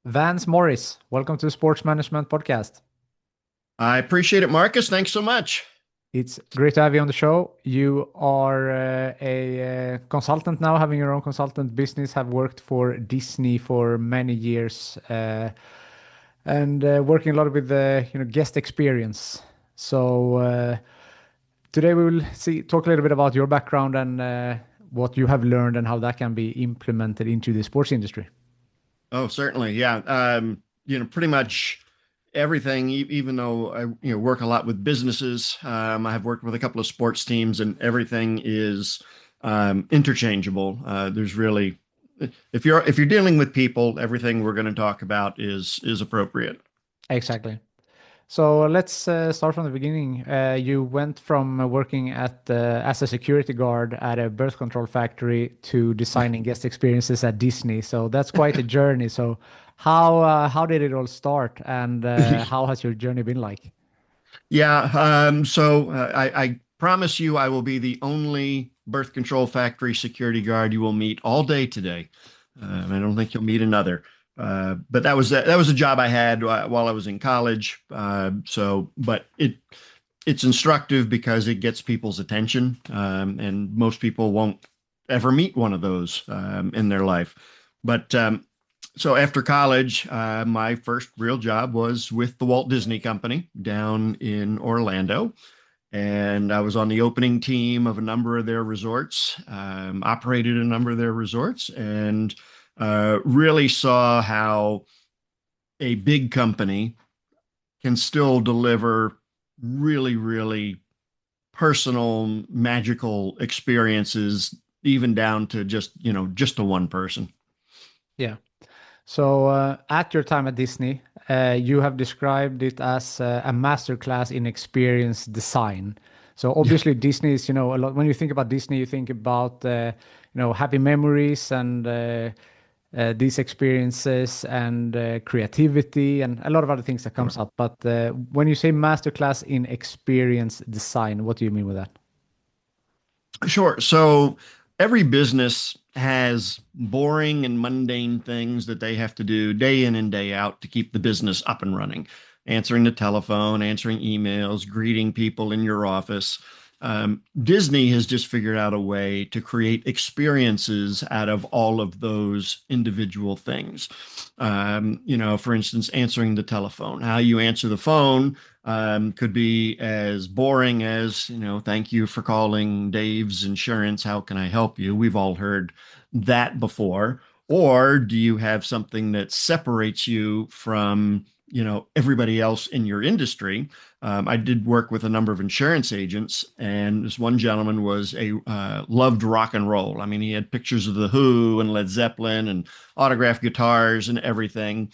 Vance Morris, welcome to Sports Management Podcast. I appreciate it, Marcus. Thanks so much. It's great to have you on the show. You are a consultant now, having your own consultant business, have worked for Disney for many years, and working a lot with the guest experience. So today we will talk a little bit about your background and what you have learned and how that can be implemented into the sports industry. Oh, certainly. Yeah. Pretty much everything, even though I, work a lot with businesses, I have worked with a couple of sports teams and everything is interchangeable. There's really, if you're dealing with people, everything we're going to talk about is appropriate. Exactly. So let's start from the beginning. You went from working as a security guard at a birth control factory to designing guest experiences at Disney. So that's quite a journey. So how did it all start, and how has your journey been like? Yeah. I promise you, I will be the only birth control factory security guard you will meet all day today. I don't think you'll meet another. But that was a job I had while I was in college. But it's instructive because it gets people's attention, and most people won't ever meet one of those in their life. But so after college, my first real job was with the Walt Disney Company down in Orlando. And I was on the opening team of a number of their resorts, operated a number of their resorts, and really saw how a big company can still deliver really, really personal, magical experiences, even down to just to one person. Yeah. So at your time at Disney, you have described it as a masterclass in experience design. So obviously Disney is, a lot. When you think about Disney, you think about, happy memories and these experiences and creativity and a lot of other things that comes Sure. up. But when you say masterclass in experience design, what do you mean with that? Sure. So every business has boring and mundane things that they have to do day in and day out to keep the business up and running. Answering the telephone, answering emails, greeting people in your office. Disney has just figured out a way to create experiences out of all of those individual things. For instance, answering the telephone. How you answer the phone could be as boring as, thank you for calling Dave's Insurance. How can I help you? We've all heard that before. Or do you have something that separates you from, everybody else in your industry? I did work with a number of insurance agents, and this one gentleman was a loved rock and roll. I mean, he had pictures of the Who and Led Zeppelin and autographed guitars and everything.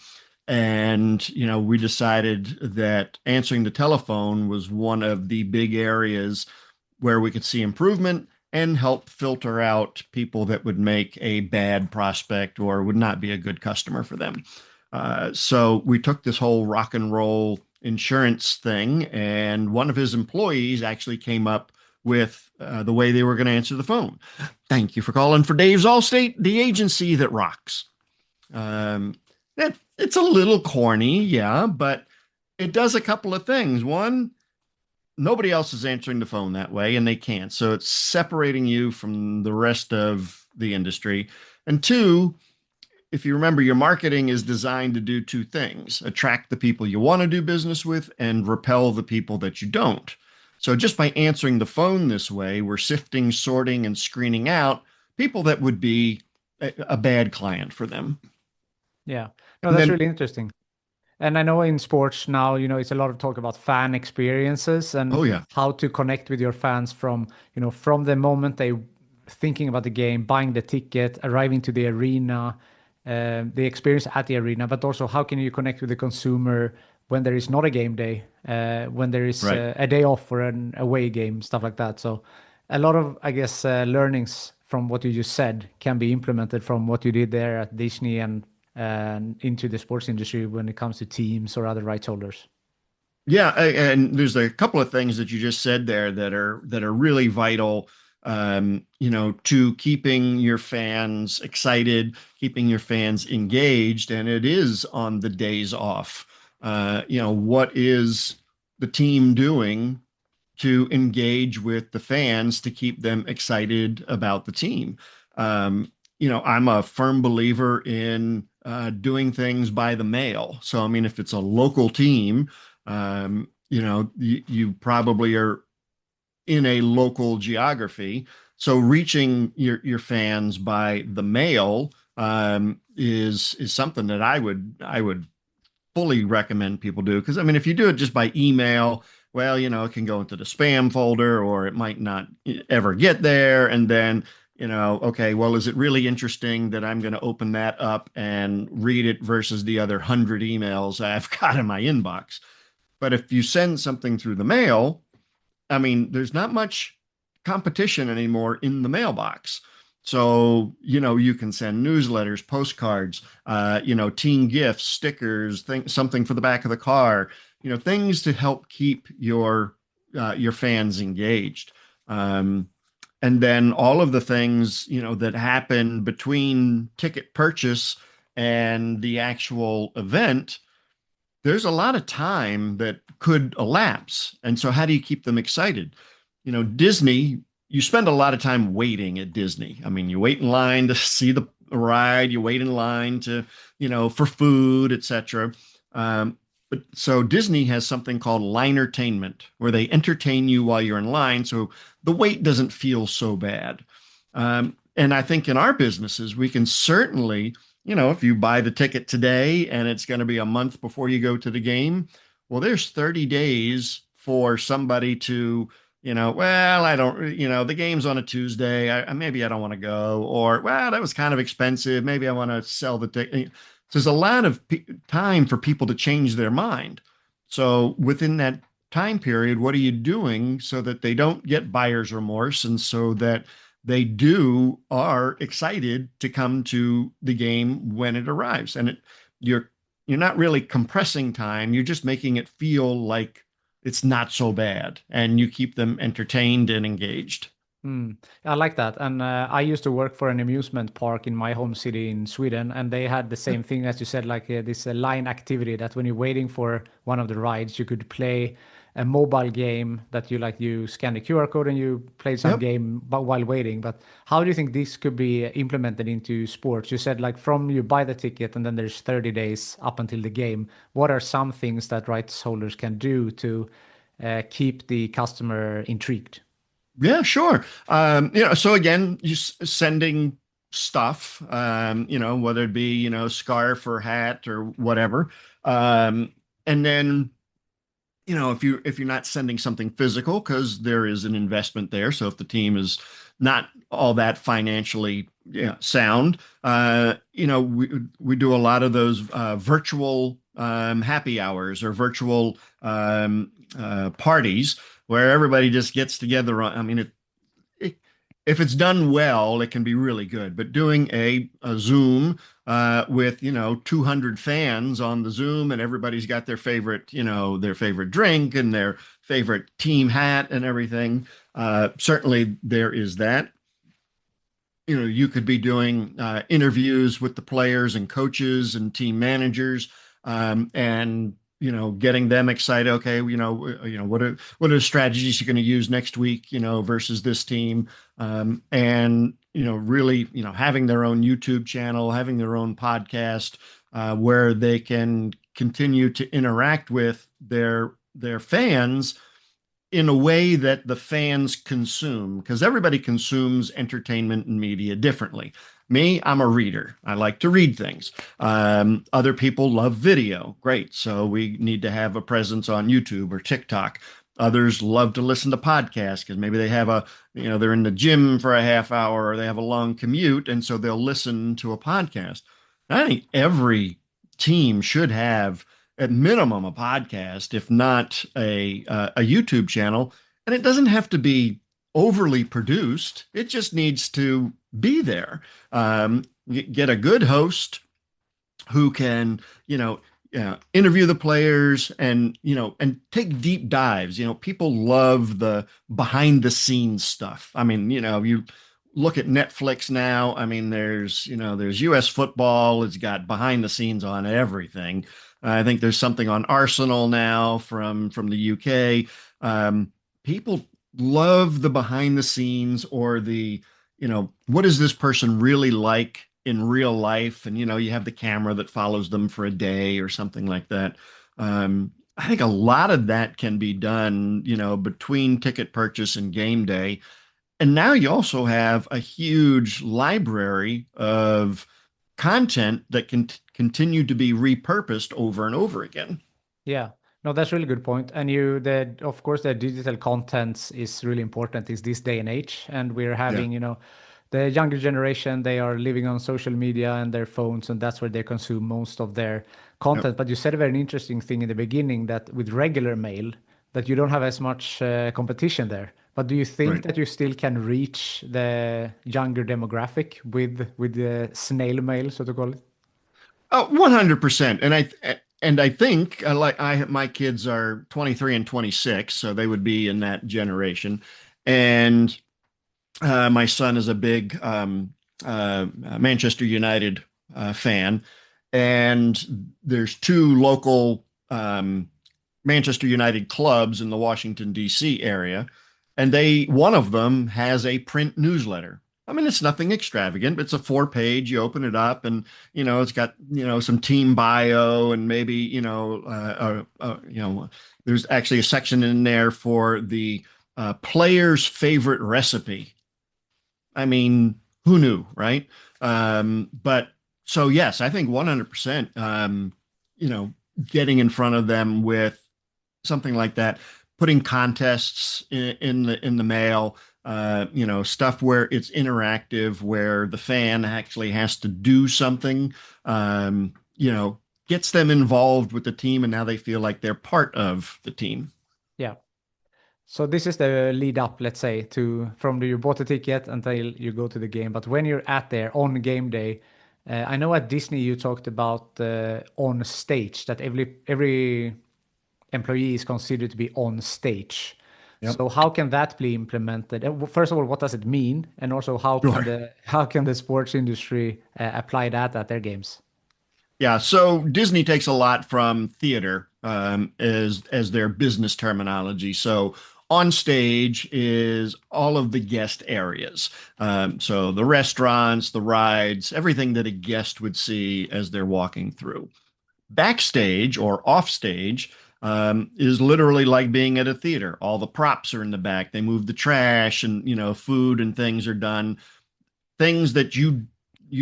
And, we decided that answering the telephone was one of the big areas where we could see improvement and help filter out people that would make a bad prospect or would not be a good customer for them. So we took this whole rock and roll insurance thing, and one of his employees actually came up with the way they were going to answer the phone. Thank you for calling for Dave's Allstate, the agency that rocks. Um, it's a little corny, yeah, but it does a couple of things. One, nobody else is answering the phone that way, and they can't. So it's separating you from the rest of the industry. And two, if you remember, your marketing is designed to do two things: attract the people you want to do business with and repel the people that you don't. So just by answering the phone this way, we're sifting, sorting, and screening out people that would be a bad client for them. Yeah. No, And that's then, really interesting. And I know in sports now, it's a lot of talk about fan experiences and oh, yeah, how to connect with your fans from, from the moment they thinking about the game, buying the ticket, arriving to the arena, the experience at the arena, but also how can you connect with the consumer when there is not a game day, when there is right. a day off or an away game, stuff like that. So a lot of, I guess, learnings from what you just said can be implemented from what you did there at Disney and into the sports industry when it comes to teams or other rights holders. Yeah, and there's a couple of things that you just said there that are really vital. to keeping your fans excited, keeping your fans engaged. And it is on the days off. What is the team doing to engage with the fans to keep them excited about the team? I'm a firm believer in doing things by the mail. So, I mean, if it's a local team, you probably are in a local geography. So reaching your fans by the mail is something that I would fully recommend people do. Because I mean, if you do it just by email, well, it can go into the spam folder or it might not ever get there. And then, okay, well, is it really interesting that I'm going to open that up and read it versus the other 100 emails I've got in my inbox? But if you send something through the mail, I mean, there's not much competition anymore in the mailbox. So, you can send newsletters, postcards, team gifts, stickers, something for the back of the car, things to help keep your fans engaged. Um, and then all of the things, that happen between ticket purchase and the actual event, there's a lot of time that could elapse. And so, how do you keep them excited? Disney, you spend a lot of time waiting at Disney. I mean, you wait in line to see the ride, you wait in line to, for food, etc. But so Disney has something called Linertainment, where they entertain you while you're in line. So the wait doesn't feel so bad. And I think in our businesses, we can certainly, if you buy the ticket today and it's going to be a month before you go to the game, well, there's 30 days for somebody to, well, I don't, the game's on a Tuesday. Maybe I don't want to go, or, well, that was kind of expensive. Maybe I want to sell the ticket. So there's a lot of time for people to change their mind. So within that time period, what are you doing so that they don't get buyer's remorse and so that they are excited to come to the game when it arrives? And you're not really compressing time. You're just making it feel like it's not so bad, and you keep them entertained and engaged. I like that. And I used to work for an amusement park in my home city in Sweden, and they had the same thing as you said, like this line activity that when you're waiting for one of the rides, you could play a mobile game that you scan the QR code and you play some Yep. game but while waiting. But how do you think this could be implemented into sports? You said like from you buy the ticket and then there's 30 days up until the game. What are some things that rights holders can do to keep the customer intrigued? Yeah, sure. So again, sending stuff, whether it be, scarf or hat or whatever. And then, if you're not sending something physical, because there is an investment there. So if the team is not all that financially, sound, we do a lot of those virtual happy hours or virtual parties where everybody just gets together. I mean, it, if it's done well, it can be really good. But doing a Zoom with 200 fans on the Zoom, and everybody's got their favorite drink and their favorite team hat and everything. Certainly, there is that. You could be doing interviews with the players and coaches and team managers, and getting them excited. Okay, what are the strategies you're going to use next week, versus this team, and really, having their own YouTube channel, having their own podcast, where they can continue to interact with their fans in a way that the fans consume, because everybody consumes entertainment and media differently. Me, I'm a reader. I like to read things. Other people love video. Great. So we need to have a presence on YouTube or TikTok. Others love to listen to podcasts because maybe they have they're in the gym for a half hour or they have a long commute. And so they'll listen to a podcast. I think every team should have at minimum a podcast, if not a YouTube channel. And it doesn't have to be overly produced. It just needs to be there. Get a good host who can, interview the players and and take deep dives. People love the behind the scenes stuff. I mean, you look at Netflix now. I mean, there's US football. It's got behind the scenes on everything. I think there's something on Arsenal now from the UK. People love the behind the scenes, or what is this person really like in real life? And you have the camera that follows them for a day or something like that. I think a lot of that can be done, between ticket purchase and game day. And now you also have a huge library of content that can continue to be repurposed over and over again. Yeah. No, that's really good point. And of course, the digital contents is really important is this day and age. And we're Yeah. having, the younger generation, they are living on social media and their phones, and that's where they consume most of their Yep. content. But you said a very interesting thing in the beginning that with regular mail, that you don't have as much competition there. But do you think Right. that you still can reach the younger demographic with the snail mail, so to call it? Oh, 100%. And I think like my kids are 23 and 26, so they would be in that generation. And my son is a big Manchester United fan, and there's two local Manchester United clubs in the Washington, D.C. area, and one of them has a print newsletter. I mean, it's nothing extravagant. It's a 4 page. You open it up, and it's got some team bio, and maybe there's actually a section in there for the player's favorite recipe. I mean, who knew, right? But so yes, I think 100%. Getting in front of them with something like that, putting contests in the mail, stuff where it's interactive, where the fan actually has to do something, gets them involved with the team, and now they feel like they're part of the team. Yeah. So this is the lead up, let's say, to from you bought a ticket until you go to the game. But when you're at there on game day, I know at Disney you talked about on stage that every employee is considered to be on stage. Yep. So how can that be implemented? First of all, what does it mean? And also, Sure. how can the sports industry apply that at their games? Yeah, so Disney takes a lot from theater as their business terminology. So on stage is all of the guest areas. So the restaurants, the rides, everything that a guest would see as they're walking through. Backstage or off stage is literally like being at a theater. All the props are in the back. They move the trash, and food and things are done, things that you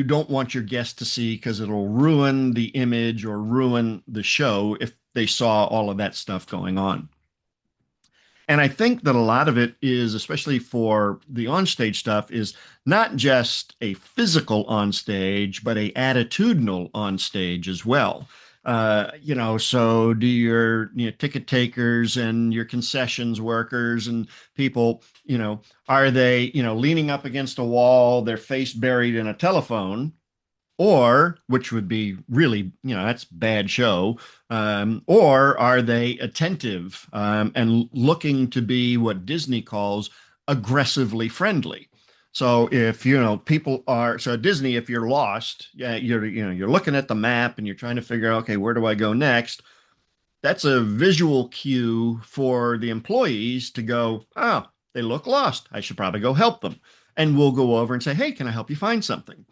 don't want your guests to see because it'll ruin the image or ruin the show if they saw all of that stuff going on. And I think that a lot of it is, especially for the onstage stuff, is not just a physical onstage, but a attitudinal onstage as well. So do your ticket takers and your concessions workers and people, are they, leaning up against a wall, their face buried in a telephone, or which would be really, that's bad show. Or are they attentive and looking to be what Disney calls aggressively friendly? So if people are so at Disney, if you're lost, yeah, you're looking at the map and you're trying to figure out, okay, where do I go next? That's a visual cue for the employees to go, oh, they look lost. I should probably go help them. And we'll go over and say, hey, can I help you find something?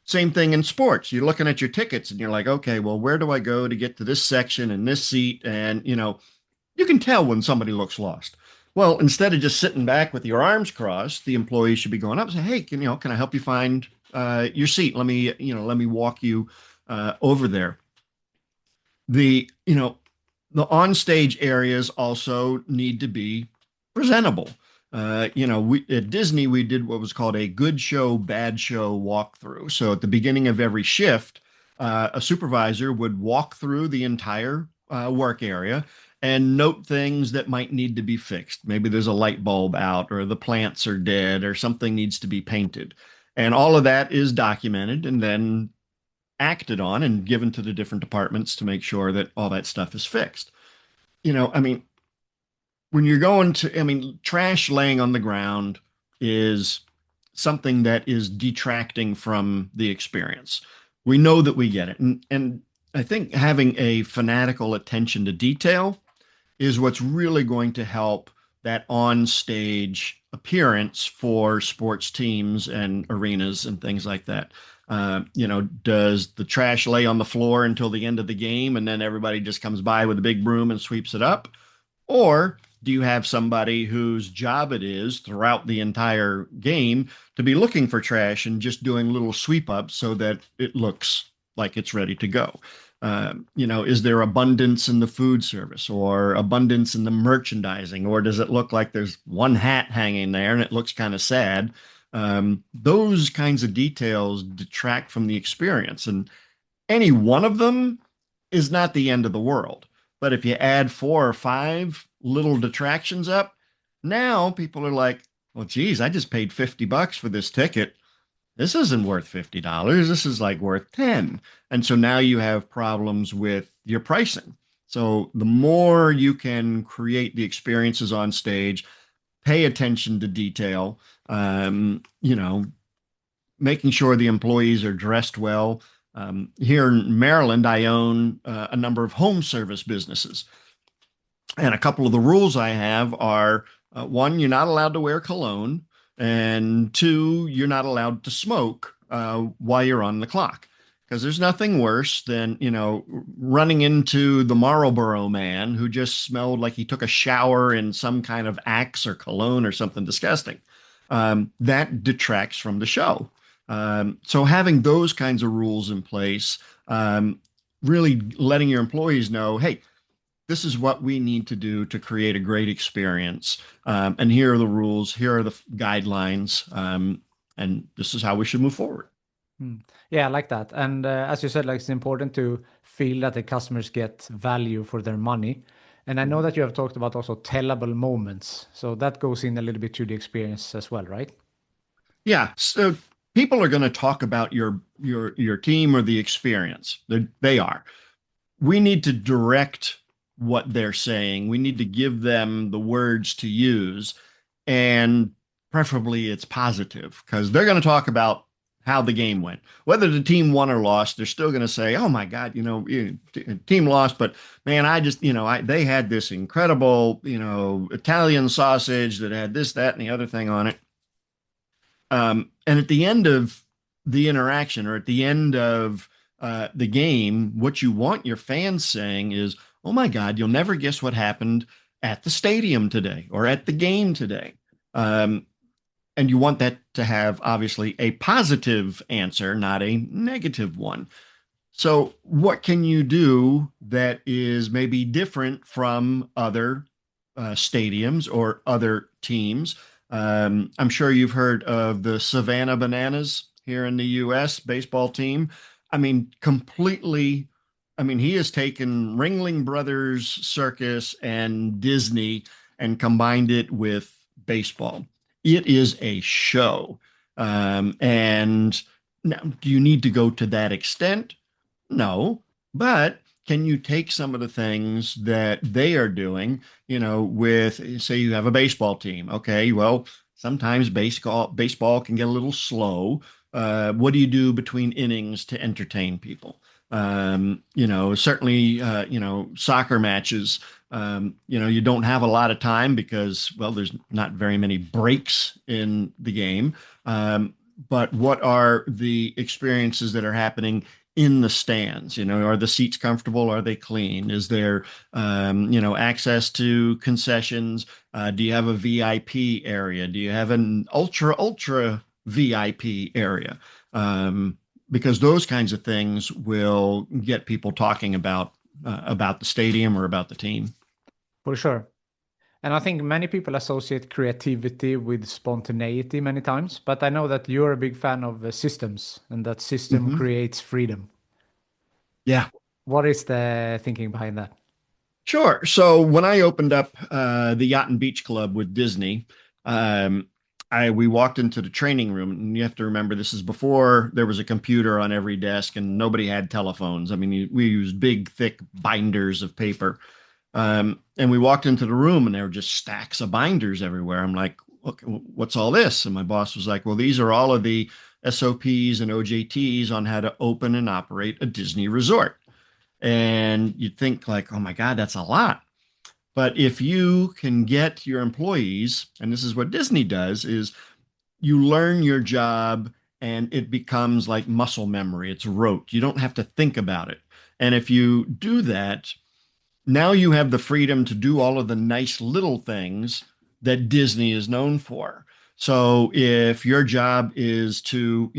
Same thing in sports. You're looking at your tickets and you're like, okay, well, where do I go to get to this section and this seat? And, you can tell when somebody looks lost. Well, instead of just sitting back with your arms crossed, the employee should be going up and say, hey, can I help you find your seat? Let me walk you over there. The onstage areas also need to be presentable. We at Disney we did what was called a good show, bad show walkthrough. So at the beginning of every shift, a supervisor would walk through the entire work area and note things that might need to be fixed. Maybe there's a light bulb out, or the plants are dead, or something needs to be painted. And all of that is documented, and then acted on and given to the different departments to make sure that all that stuff is fixed. I mean, when you're going to, I mean, trash laying on the ground is something that is detracting from the experience. We know that we get it. And I think having a fanatical attention to detail is what's really going to help that on stage appearance for sports teams and arenas and things like that. Does the trash lay on the floor until the end of the game and then everybody just comes by with a big broom and sweeps it up? Or do you have somebody whose job it is throughout the entire game to be looking for trash and just doing little sweep ups so that it looks like it's ready to go? Is there abundance in the food service or abundance in the merchandising, or does it look like there's one hat hanging there and it looks kind of sad? Those kinds of details detract from the experience, and any one of them is not the end of the world. But if you add four or five little detractions up, now people are like, well, geez, I just paid $50 for this ticket. This isn't worth $50. This is like worth 10. And so now you have problems with your pricing. So the more you can create the experiences on stage, pay attention to detail, making sure the employees are dressed well. Here in Maryland, I own a number of home service businesses. And a couple of the rules I have are one, you're not allowed to wear cologne. And two, you're not allowed to smoke while you're on the clock. Because there's nothing worse than, running into the Marlboro man who just smelled like he took a shower in some kind of Axe or cologne or something disgusting. That detracts from the show. So having those kinds of rules in place, really letting your employees know, hey, this is what we need to do to create a great experience. And here are the rules, here are the guidelines, and this is how we should move forward. Yeah, I like that. And as you said, like it's important to feel that the customers get value for their money. And I know that you have talked about also tellable moments. So that goes in a little bit to the experience as well, right? Yeah, so people are going to talk about your team or the experience. They are. We need to direct what they're saying. We need to give them the words to use, and preferably it's positive because they're going to talk about how the game went. Whether the team won or lost, they're still going to say, "Oh my God, team lost, but man, I just, they had this incredible, Italian sausage that had this, that, and the other thing on it." And at the end of the interaction or at the end of the game, what you want your fans saying is, oh my God, you'll never guess what happened at the stadium today or at the game today. And you want that to have obviously a positive answer, not a negative one. So, what can you do that is maybe different from other stadiums or other teams? I'm sure you've heard of the Savannah Bananas here in the US baseball team. I mean, completely. I mean, he has taken Ringling Brothers Circus and Disney and combined it with baseball. It is a show. And now, do you need to go to that extent? No, but can you take some of the things that they are doing, with, say you have a baseball team. Okay, well, sometimes baseball can get a little slow. What do you do between innings to entertain people? Certainly, soccer matches, you don't have a lot of time because, well, there's not very many breaks in the game. But what are the experiences that are happening in the stands? Are the seats comfortable? Are they clean? Is there, access to concessions? Do you have a VIP area? Do you have an ultra VIP area? Because those kinds of things will get people talking about the stadium or about the team. For sure. And I think many people associate creativity with spontaneity many times, but I know that you're a big fan of systems and that system Hmm. creates freedom. Yeah. What is the thinking behind that? Sure. So when I opened up the Yacht and Beach Club with Disney, um, we walked into the training room, and you have to remember this is before there was a computer on every desk and nobody had telephones. I mean, we used big, thick binders of paper. And we walked into the room and there were just stacks of binders everywhere. I'm like, look, what's all this? And my boss was like, well, these are all of the SOPs and OJTs on how to open and operate a Disney resort. And you'd think like, oh my God, that's a lot. But if you can get your employees, and this is what Disney does, is you learn your job and it becomes like muscle memory. It's rote. You don't have to think about it. And if you do that, now you have the freedom to do all of the nice little things that Disney is known for. So if your job is to,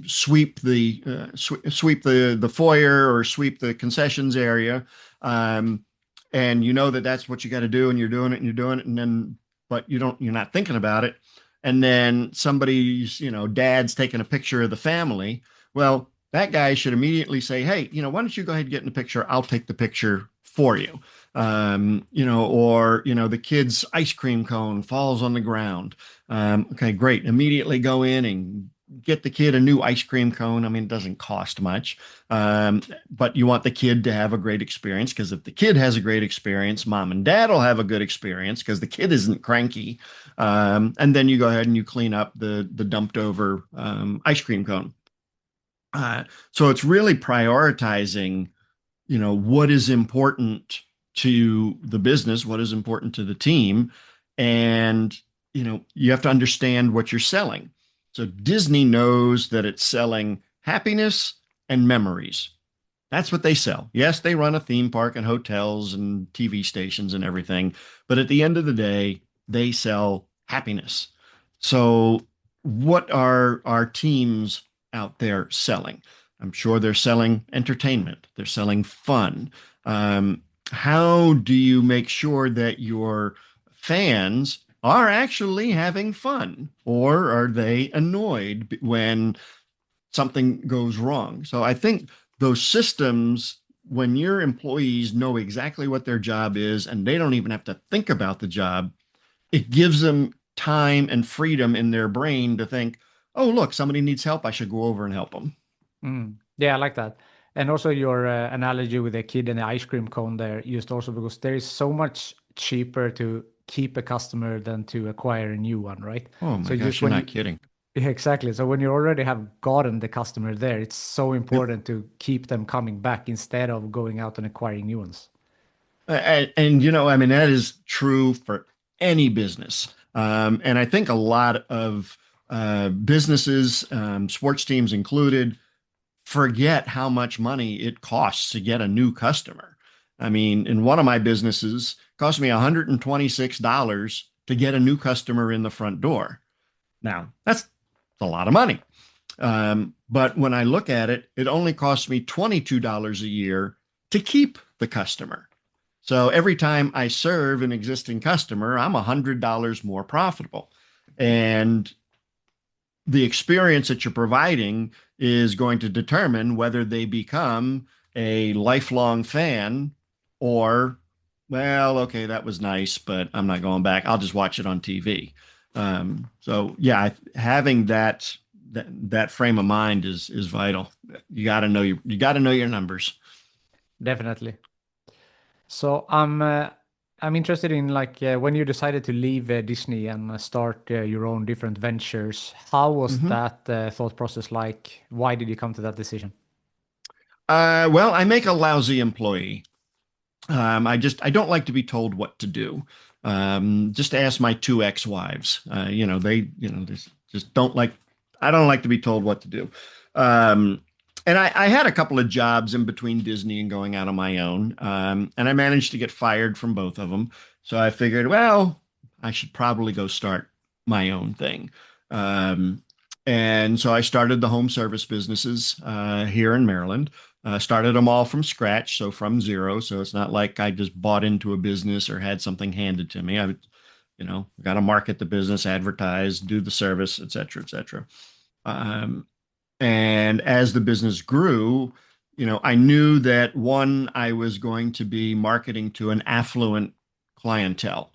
sweep the foyer or sweep the concessions area, um, and you know that that's what you got to do, and you're doing it, and you're doing it, and then but you're not thinking about it, and then somebody's, dad's taking a picture of the family. Well, that guy should immediately say, hey, why don't you go ahead and get in the picture? I'll take the picture for you. The kid's ice cream cone falls on the ground. Okay, great. Immediately go in and get the kid a new ice cream cone. I mean, it doesn't cost much, but you want the kid to have a great experience, because if the kid has a great experience, mom and dad will have a good experience because the kid isn't cranky. And then you go ahead and you clean up the dumped over ice cream cone. So it's really prioritizing, what is important to the business, what is important to the team, and you have to understand what you're selling. So Disney knows that it's selling happiness and memories. That's what they sell. Yes, they run a theme park and hotels and TV stations and everything, but at the end of the day, they sell happiness. So what are our teams out there selling? I'm sure they're selling entertainment. They're selling fun. How do you make sure that your fans are actually having fun, or are they annoyed when something goes wrong? So I think those systems, when your employees know exactly what their job is and they don't even have to think about the job, it gives them time and freedom in their brain to think, oh, look, somebody needs help. I should go over and help them. Yeah, I like that. And also your analogy with the kid and the ice cream cone there, used also because there is so much cheaper to keep a customer than to acquire a new one, right? Oh my So gosh, just you're when not you, kidding. yeah, exactly. So when you already have gotten the customer there, it's so Yep. important to keep them coming back instead of going out and acquiring new ones. I mean, that is true for any business. And I think a lot of businesses, sports teams included, forget how much money it costs to get a new customer. I mean, in one of my businesses, it cost me $126 to get a new customer in the front door. Now, that's a lot of money. But when I look at it, it only costs me $22 a year to keep the customer. So every time I serve an existing customer, I'm $100 more profitable. And the experience that you're providing is going to determine whether they become a lifelong fan, or, well, okay, that was nice, but I'm not going back. I'll just watch it on TV. So yeah, having that frame of mind is vital. You got to know your numbers. Definitely. So I'm interested in like when you decided to leave Disney and start your own different ventures. How was Mhm. that thought process like? Why did you come to that decision? Well, I make a lousy employee. I don't like to be told what to do. Just ask my two ex-wives. Just don't like. I don't like to be told what to do. Um, and I had a couple of jobs in between Disney and going out on my own, and I managed to get fired from both of them. So I figured, well, I should probably go start my own thing. Um, and so I started the home service businesses here in Maryland. Started them all from scratch, so from zero. So it's not like I just bought into a business or had something handed to me. Got to market the business, advertise, do the service, et cetera, et cetera. Um, and as the business grew, I knew that one, I was going to be marketing to an affluent clientele.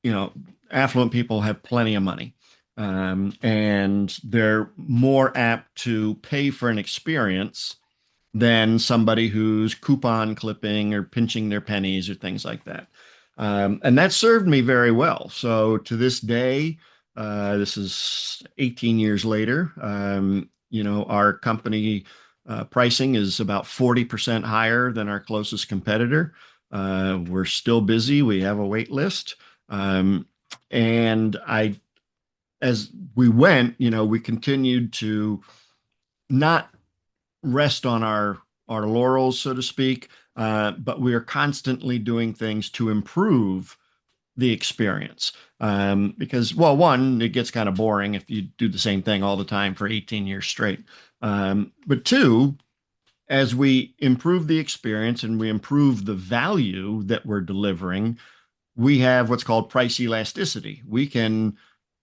You know, affluent people have plenty of money. And they're more apt to pay for an experience than somebody who's coupon clipping or pinching their pennies or things like that. And that served me very well. So to this day, this is 18 years later, our company pricing is about 40% higher than our closest competitor. We're still busy. We have a wait list. And as we went, we continued to not rest on our laurels, so to speak, but we are constantly doing things to improve the experience. Because, well, one, it gets kind of boring if you do the same thing all the time for 18 years straight. But two, as we improve the experience and we improve the value that we're delivering, we have what's called price elasticity. We can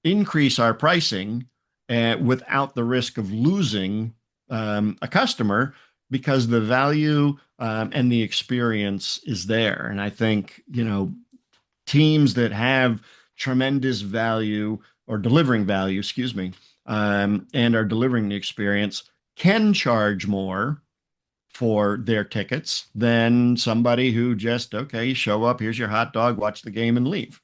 increase our pricing without the risk of losing a customer because the value and the experience is there. And I think, teams that have tremendous value or delivering value, excuse me, and are delivering the experience can charge more for their tickets than somebody who just, okay, show up, here's your hot dog, watch the game and leave.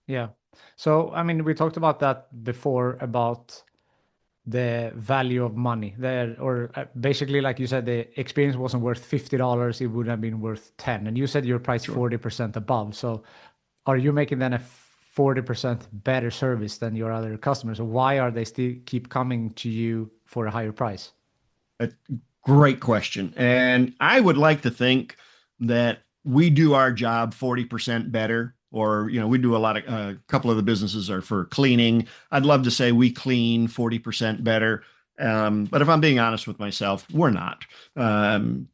Yeah. So, I mean, we talked about that before about the value of money there, or basically, like you said, the experience wasn't worth $50, it would have been worth 10. And you said you're priced Sure. 40% above. So, are you making then a 40% better service than your other customers? So why are they still keep coming to you for a higher price? A great question. And I would like to think that we do our job 40% better, or, we do a lot of, a couple of the businesses are for cleaning. I'd love to say we clean 40% better. But if I'm being honest with myself, we're not. I mean,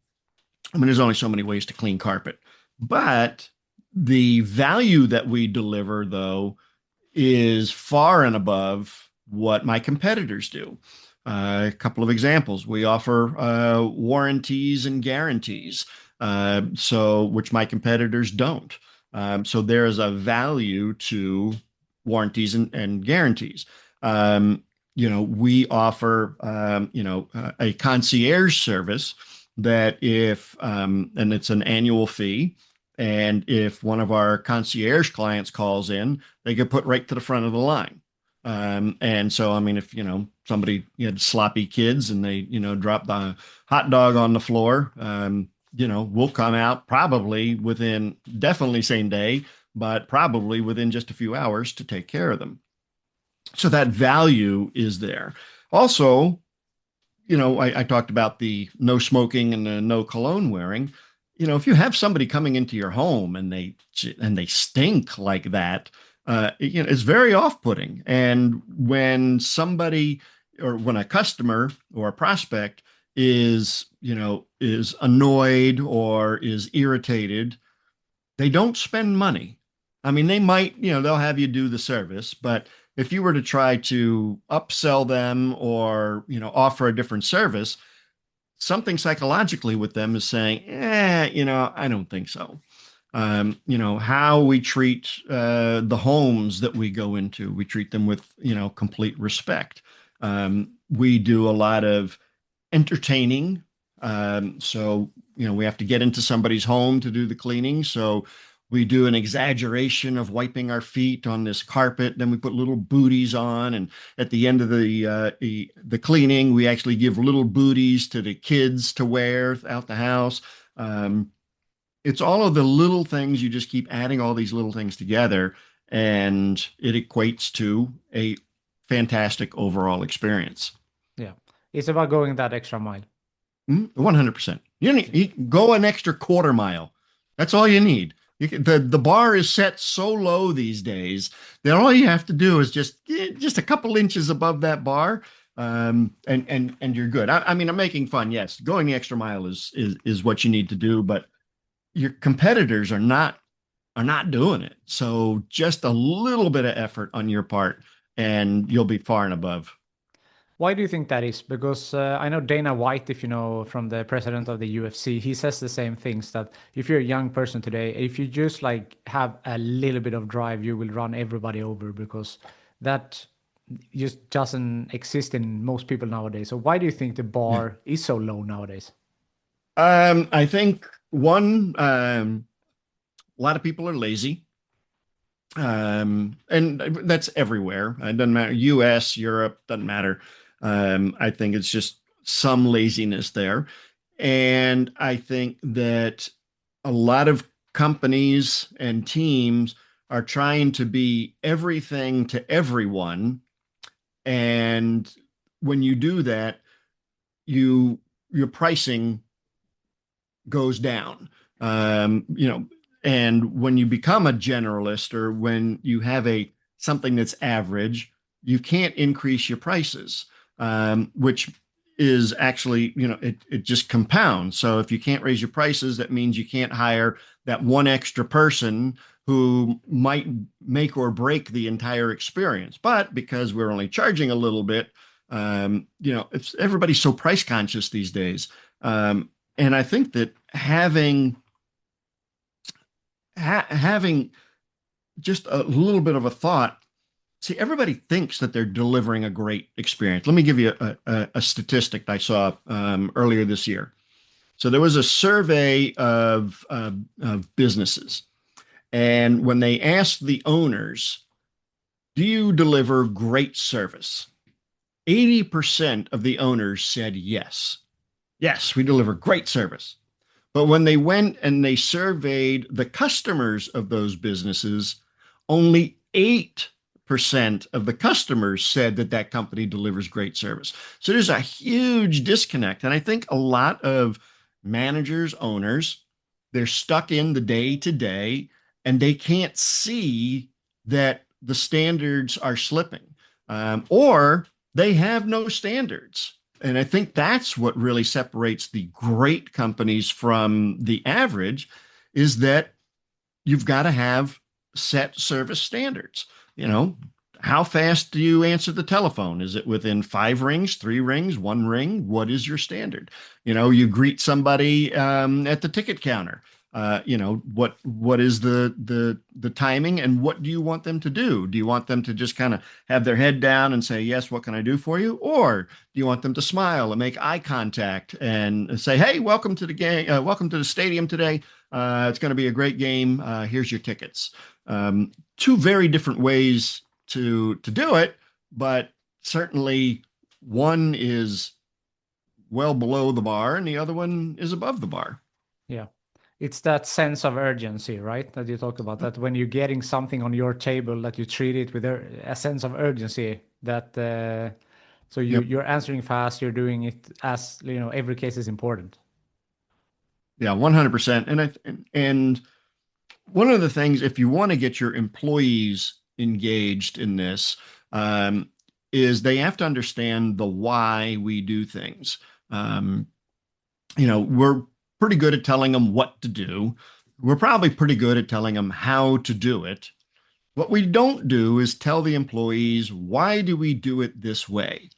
there's only so many ways to clean carpet. But the value that we deliver, though, is far and above what my competitors do. A couple of examples. We offer warranties and guarantees, so which my competitors don't. So there is a value to warranties and guarantees. We offer, a concierge service that and it's an annual fee. And if one of our concierge clients calls in, they get put right to the front of the line. And so, I mean, if, somebody had sloppy kids and they, drop the hot dog on the floor, we'll come out probably within definitely same day, but probably within just a few hours to take care of them. So that value is there. Also, I talked about the no smoking and the no cologne wearing. If you have somebody coming into your home and they stink like that, it's very off-putting. And when somebody or when a customer or a prospect is annoyed or is irritated, they don't spend money. I mean, they might, they'll have you do the service, but if you were to try to upsell them or, offer a different service, something psychologically with them is saying, I don't think so. How we treat the homes that we go into, we treat them with, complete respect. We do a lot of entertaining. So, we have to get into somebody's home to do the cleaning. So we do an exaggeration of wiping our feet on this carpet. Then we put little booties on. And at the end of the cleaning, we actually give little booties to the kids to wear out the house. It's all of the little things. You just keep adding all these little things together, and it equates to a fantastic overall experience. Yeah. It's about going that extra mile. 100%. You go an extra quarter mile. That's all you need. The bar is set so low these days that all you have to do is just a couple inches above that bar, and you're good. I mean, I'm making fun. Yes, going the extra mile is what you need to do, but your competitors are not doing it. So just a little bit of effort on your part, and you'll be far and above. Why do you think that is? Because I know Dana White, if you know, from the president of the UFC, he says the same things that if you're a young person today, if you just like have a little bit of drive, you will run everybody over because that just doesn't exist in most people nowadays. So why do you think the Yeah. bar is so low nowadays? I think one, a lot of people are lazy. And that's everywhere. It doesn't matter. US, Europe, doesn't matter. I think it's just some laziness there. And I think that a lot of companies and teams are trying to be everything to everyone. And when you do that, you your pricing goes down. And when you become a generalist or when you have a something that's average, you can't increase your prices, which is actually, it just compounds. So if you can't raise your prices, that means you can't hire that one extra person who might make or break the entire experience. But because we're only charging a little bit, it's everybody's so price conscious these days. And I think that having just a little bit of a thought. See, everybody thinks that they're delivering a great experience. Let me give you a statistic I saw earlier this year. So there was a survey of businesses, and when they asked the owners, "Do you deliver great service?" 80% of the owners said yes. Yes, we deliver great service. But when they went and they surveyed the customers of those businesses, only 8% of the customers said that that company delivers great service. So there's a huge disconnect. And I think a lot of managers, owners, they're stuck in the day to day and they can't see that the standards are slipping, or they have no standards. And I think that's what really separates the great companies from the average is that you've got to have set service standards. You know, how fast do you answer the telephone? Is it within 5 rings, 3 rings, 1 ring? What is your standard? You greet somebody at the ticket counter. What is the timing and what do you want them to do? Do you want them to just kind of have their head down and say, yes, what can I do for you? Or do you want them to smile and make eye contact and say, hey, welcome to the game, welcome to the stadium today. It's going to be a great game. Here's your tickets. Two very different ways to do it, but certainly one is well below the bar and the other one is above the bar. Yeah. It's that sense of urgency, right? That you talk about that when you're getting something on your table that you treat it with a sense of urgency that so Yep. you're answering fast, you're doing it as every case is important. Yeah, 100%. And one of the things, if you want to get your employees engaged in this, is they have to understand the why we do things. Um, we're pretty good at telling them what to do. We're probably pretty good at telling them how to do it. What we don't do is tell the employees, why do we do it this way?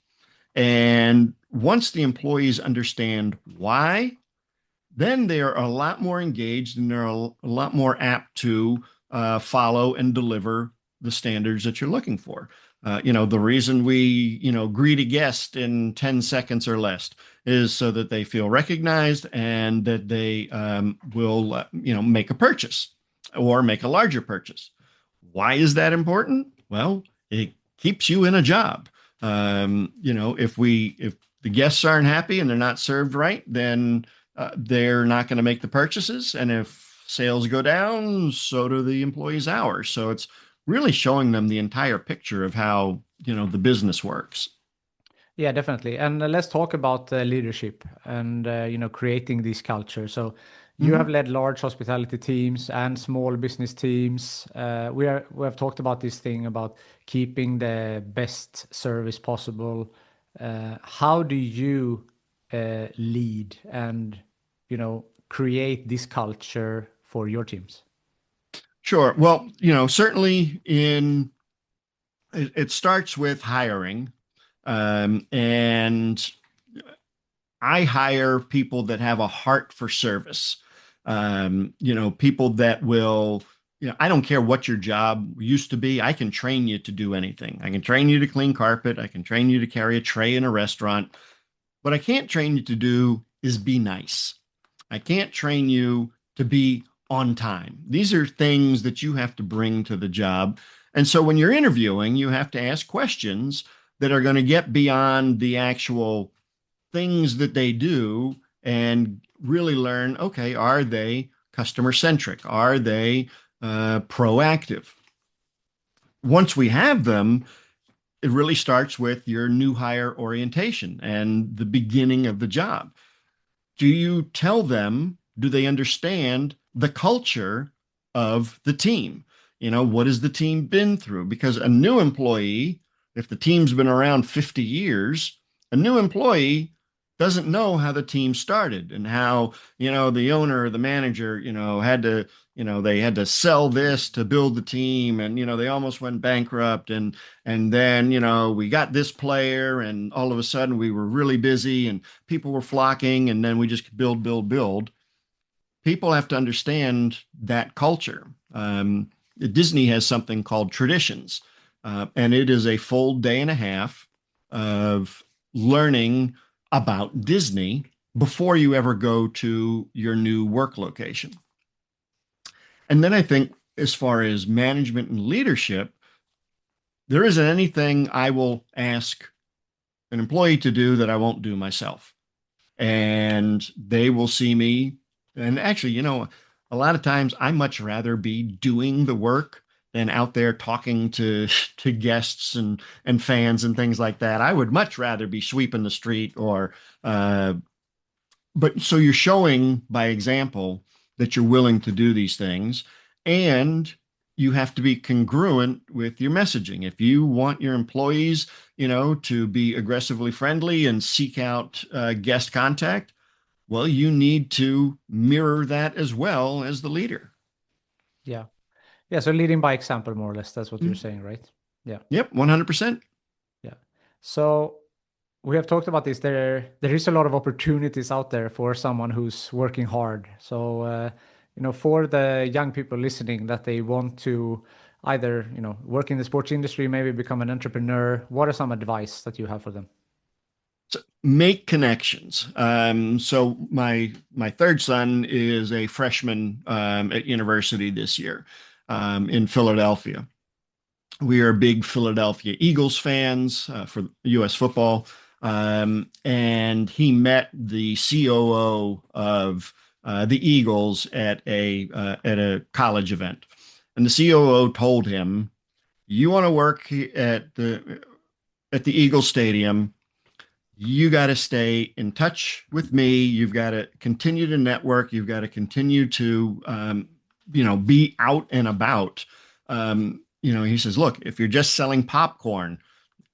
And once the employees understand why, then they are a lot more engaged and they're a lot more apt to follow and deliver the standards that you're looking for. The reason we, greet a guest in 10 seconds or less is so that they feel recognized and that they will, make a purchase or make a larger purchase. Why is that important? Well, it keeps you in a job. If the guests aren't happy and they're not served right, then they're not going to make the purchases. And if sales go down, so do the employees' hours. So it's really showing them the entire picture of how, the business works. Yeah, definitely. And let's talk about leadership and creating this culture. So you have Mhm. led large hospitality teams and small business teams. We have talked about this thing about keeping the best service possible. How do you lead and create this culture for your teams? Sure. Well, certainly it starts with hiring. And I hire people that have a heart for service. People that will, I don't care what your job used to be. I can train you to do anything. I can train you to clean carpet. I can train you to carry a tray in a restaurant. What I can't train you to do is be nice. I can't train you to be on time. These are things that you have to bring to the job. And so when you're interviewing, you have to ask questions that are going to get beyond the actual things that they do and really learn, okay, are they customer centric? Are they proactive? Once we have them, it really starts with your new hire orientation and the beginning of the job. Do you tell them, do they understand the culture of the team? What has the team been through? Because a new employee, if the team's been around 50 years, a new employee doesn't know how the team started and how, the owner or the manager, had to, they had to sell this to build the team and, they almost went bankrupt and then, we got this player and all of a sudden we were really busy and people were flocking and then we just build, build, build. People have to understand that culture. Disney has something called traditions, and it is a full day and a half of learning about Disney before you ever go to your new work location. And then I think, as far as management and leadership, there isn't anything I will ask an employee to do that I won't do myself. And they will see me. And actually, a lot of times I much rather be doing the work than out there talking to to guests and fans and things like that. I would much rather be sweeping the street or but so you're showing by example that you're willing to do these things and you have to be congruent with your messaging. If you want your employees, to be aggressively friendly and seek out guest contact, well, you need to mirror that as well as the leader. Yeah. Yeah. So leading by example, more or less, that's what you're Mm. saying, right? Yeah. Yep, 100%. Yeah. So we have talked about this. There is a lot of opportunities out there for someone who's working hard. So for the young people listening that they want to either work in the sports industry, maybe become an entrepreneur, what are some advice that you have for them? So make connections. So my third son is a freshman at university this year in Philadelphia. We are big Philadelphia Eagles fans for U.S. football. And he met the COO of the Eagles at a college event. And the COO told him, "You want to work at the Eagles Stadium, you got to stay in touch with me. You've got to continue to network. You've got to continue to, be out and about." He says, "Look, if you're just selling popcorn,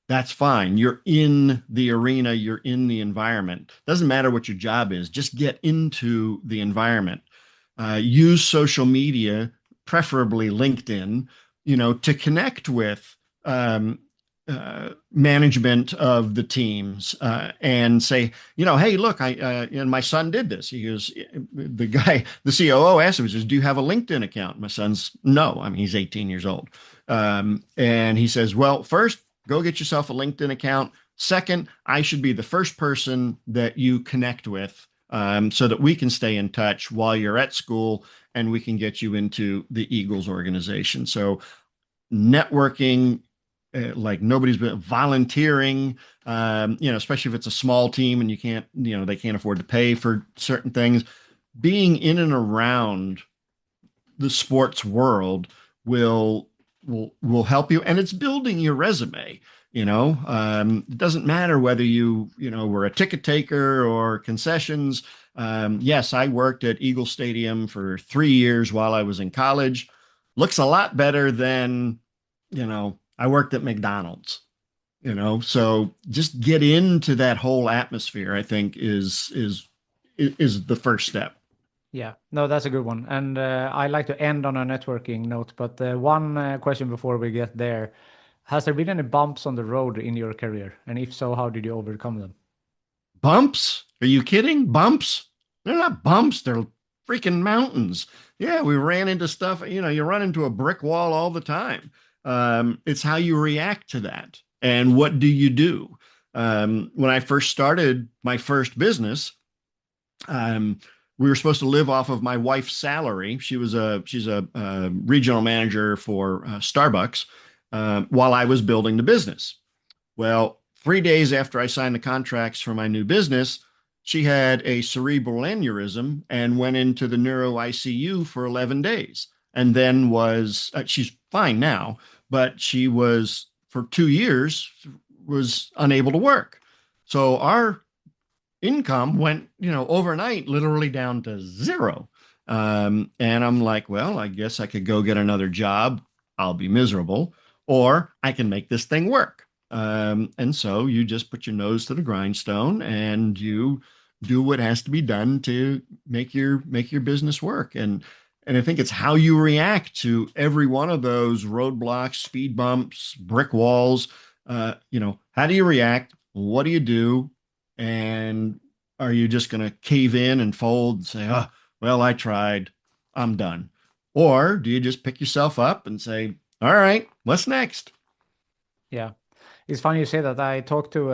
that's fine. You're in the arena, you're in the environment. Doesn't matter what your job is, just get into the environment. Use social media, preferably LinkedIn, to connect with management of the teams and say, hey, look, and my son did this. He goes, the COO asked him, he says, do you have a LinkedIn account? My son's, no. I mean, he's 18 years old. And he says, well, first, go get yourself a LinkedIn account. Second, I should be the first person that you connect with so that we can stay in touch while you're at school and we can get you into the Eagles organization. So networking, like nobody's been volunteering, especially if it's a small team and you can't, they can't afford to pay for certain things. Being in and around the sports world will will help you, and it's building your resume. It doesn't matter whether you were a ticket taker or concessions. Yes, I worked at Eagle Stadium for 3 years while I was in college. Looks a lot better than I worked at McDonald's. So just get into that whole atmosphere. I think is the first step. Yeah, no, that's a good one. And I like to end on a networking note, but one question before we get there. Has there been any bumps on the road in your career? And if so, how did you overcome them? Bumps? Are you kidding? Bumps? They're not bumps, they're freaking mountains. Yeah, we ran into stuff. You run into a brick wall all the time. It's how you react to that. And what do you do? When I first started my first business, um, we were supposed to live off of my wife's salary. She's a regional manager for Starbucks while I was building the business. Well, 3 days after I signed the contracts for my new business, she had a cerebral aneurysm and went into the neuro ICU for 11 days. And then she's fine now, but she was for 2 years was unable to work. So our income went, overnight, literally down to zero. And I'm like, well, I guess I could go get another job. I'll be miserable, or I can make this thing work. And so you just put your nose to the grindstone and you do what has to be done to make your business work. And I think it's how you react to every one of those roadblocks, speed bumps, brick walls. How do you react? What do you do? And are you just going to cave in and fold and say, oh, well, I tried, I'm done? Or do you just pick yourself up and say, all right, what's next? Yeah. It's funny you say that. I talked to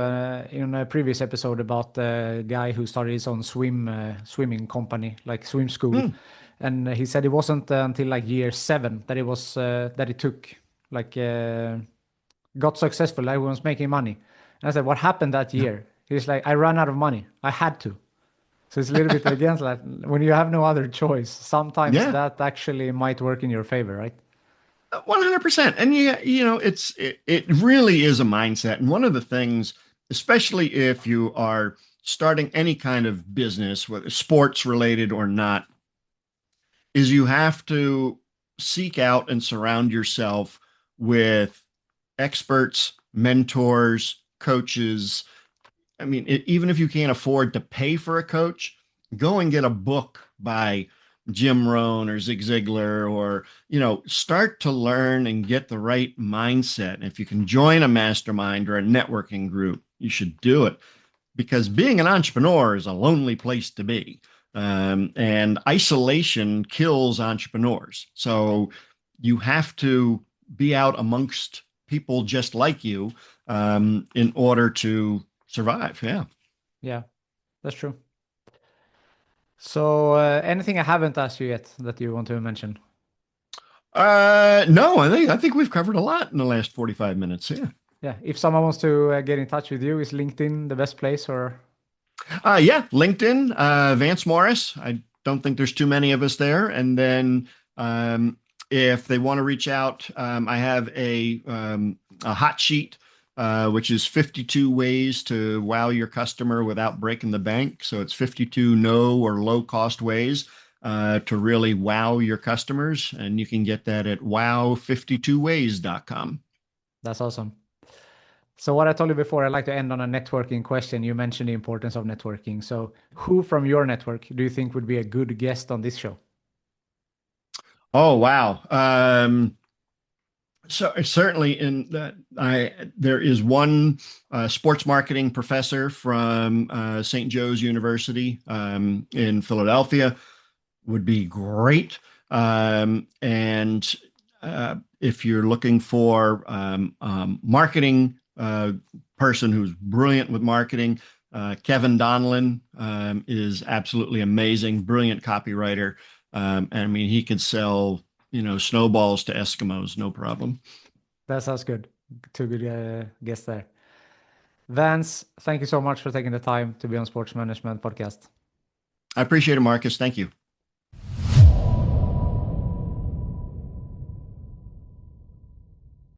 in a previous episode about the guy who started his own swimming company, like swim school, Hmm. and he said it wasn't until like year 7 that it was that it took like got successful. Like, he was making money, and I said, "What happened that Yeah. year?" He's like, "I ran out of money. I had to." So it's a little bit against that. When you have no other choice, sometimes Yeah. that actually might work in your favor, right? 100%. And it really is a mindset. And one of the things, especially if you are starting any kind of business, whether sports related or not, is you have to seek out and surround yourself with experts, mentors, coaches. I mean, even if you can't afford to pay for a coach, go and get a book by Jim Rohn or Zig Ziglar, or, start to learn and get the right mindset. And if you can join a mastermind or a networking group, you should do it, because being an entrepreneur is a lonely place to be. And isolation kills entrepreneurs. So you have to be out amongst people just like you in order to survive. Yeah. Yeah, that's true. So, anything I haven't asked you yet that you want to mention? No, I think we've covered a lot in the last 45 minutes. Yeah. Yeah, if someone wants to get in touch with you, is LinkedIn the best place or? Yeah, LinkedIn, Vance Morris. I don't think there's too many of us there. And then if they want to reach out, I have a hot sheet, which is 52 ways to wow your customer without breaking the bank. So it's 52 no or low cost ways to really wow your customers. And you can get that at wow52ways.com. That's awesome. So what I told you before, I like to end on a networking question. You mentioned the importance of networking. So who from your network do you think would be a good guest on this show? Oh, wow. So certainly in that there is one sports marketing professor from St. Joe's University in Philadelphia would be great. And if you're looking for marketing person who's brilliant with marketing, Kevin Donlin is absolutely amazing, brilliant copywriter. And I mean, he could sell, snowballs to Eskimos, no problem. That sounds good. Two good guests there. Vance, thank you so much for taking the time to be on Sports Management Podcast. I appreciate it, Marcus. Thank you.